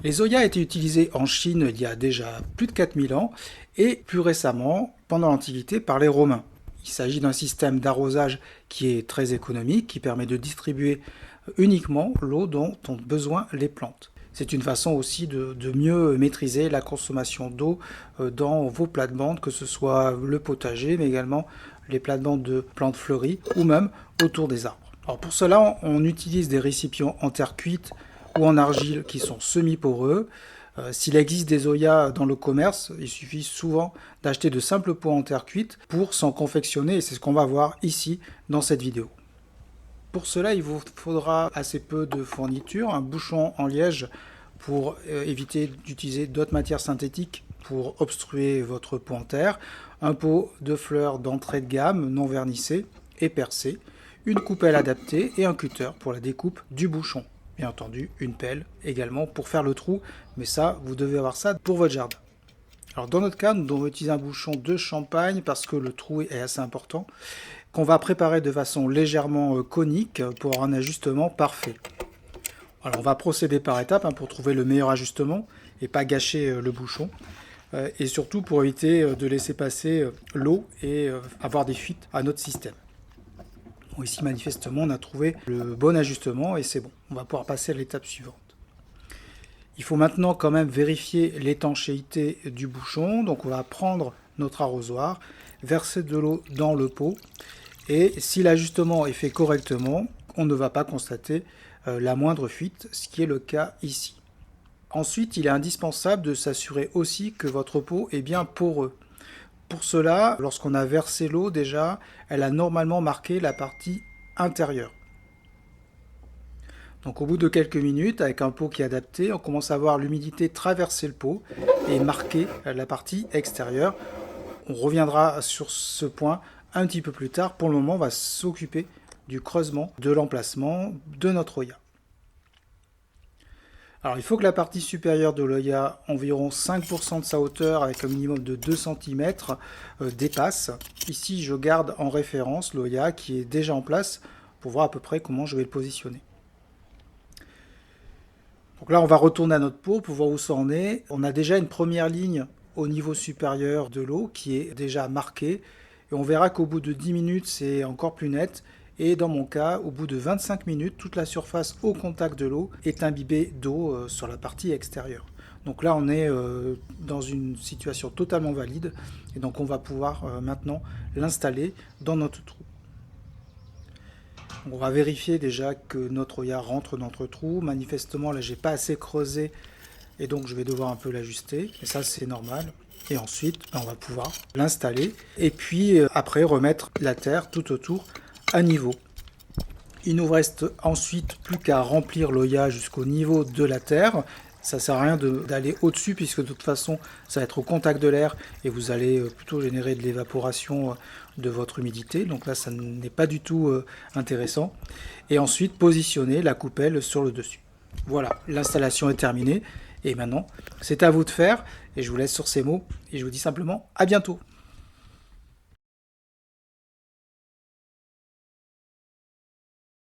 Les Oya étaient utilisés en Chine il y a déjà plus de 4000 ans et plus récemment, pendant l'Antiquité, par les Romains. Il s'agit d'un système d'arrosage qui est très économique, qui permet de distribuer uniquement l'eau dont ont besoin les plantes. C'est une façon aussi de mieux maîtriser la consommation d'eau dans vos plates-bandes, que ce soit le potager, mais également les plates-bandes de plantes fleuries ou même autour des arbres. Alors pour cela, on utilise des récipients en terre cuite ou en argile qui sont semi-poreux. S'il existe des Oya dans le commerce, il suffit souvent d'acheter de simples pots en terre cuite pour s'en confectionner, et c'est ce qu'on va voir ici dans cette vidéo. Pour cela, il vous faudra assez peu de fournitures, un bouchon en liège pour éviter d'utiliser d'autres matières synthétiques pour obstruer votre pot en terre, un pot de fleurs d'entrée de gamme non vernissé et percé, une coupelle adaptée et un cutter pour la découpe du bouchon. Bien entendu, une pelle également pour faire le trou, mais ça, vous devez avoir ça pour votre jardin. Alors dans notre cas, nous devons utiliser un bouchon de champagne parce que le trou est assez important, qu'on va préparer de façon légèrement conique pour avoir un ajustement parfait. Alors on va procéder par étapes pour trouver le meilleur ajustement et pas gâcher le bouchon. Et surtout pour éviter de laisser passer l'eau et avoir des fuites à notre système. Bon, ici manifestement on a trouvé le bon ajustement et c'est bon. On va pouvoir passer à l'étape suivante. Il faut maintenant quand même vérifier l'étanchéité du bouchon. Donc on va prendre notre arrosoir, verser de l'eau dans le pot. Et si l'ajustement est fait correctement, on ne va pas constater la moindre fuite, ce qui est le cas ici. Ensuite, il est indispensable de s'assurer aussi que votre pot est bien poreux. Pour cela, lorsqu'on a versé l'eau déjà, elle a normalement marqué la partie intérieure. Donc au bout de quelques minutes, avec un pot qui est adapté, on commence à voir l'humidité traverser le pot et marquer la partie extérieure. On reviendra sur ce point un petit peu plus tard. Pour le moment, on va s'occuper du creusement de l'emplacement de notre Oya. Alors il faut que la partie supérieure de l'Oya, environ 5% de sa hauteur avec un minimum de 2 cm, dépasse. Ici je garde en référence l'Oya qui est déjà en place pour voir à peu près comment je vais le positionner. Donc là on va retourner à notre pot pour voir où ça en est. On a déjà une première ligne au niveau supérieur de l'eau qui est déjà marquée. Et on verra qu'au bout de 10 minutes c'est encore plus net. Et dans mon cas, au bout de 25 minutes, toute la surface au contact de l'eau est imbibée d'eau sur la partie extérieure. Donc là, on est dans une situation totalement valide. Et donc on va pouvoir maintenant l'installer dans notre trou. Donc on va vérifier déjà que notre Oya rentre dans notre trou. Manifestement, là, j'ai pas assez creusé. Et donc je vais devoir un peu l'ajuster. Et ça, c'est normal. Et ensuite, on va pouvoir l'installer. Et puis après, remettre la terre tout autour à niveau. Il nous reste ensuite plus qu'à remplir l'Oya jusqu'au niveau de la terre. Ça ne sert à rien d'aller au-dessus puisque de toute façon ça va être au contact de l'air et vous allez plutôt générer de l'évaporation de votre humidité. Donc là ça n'est pas du tout intéressant. Et ensuite positionner la coupelle sur le dessus. Voilà, l'installation est terminée et maintenant c'est à vous de faire et je vous laisse sur ces mots et je vous dis simplement à bientôt.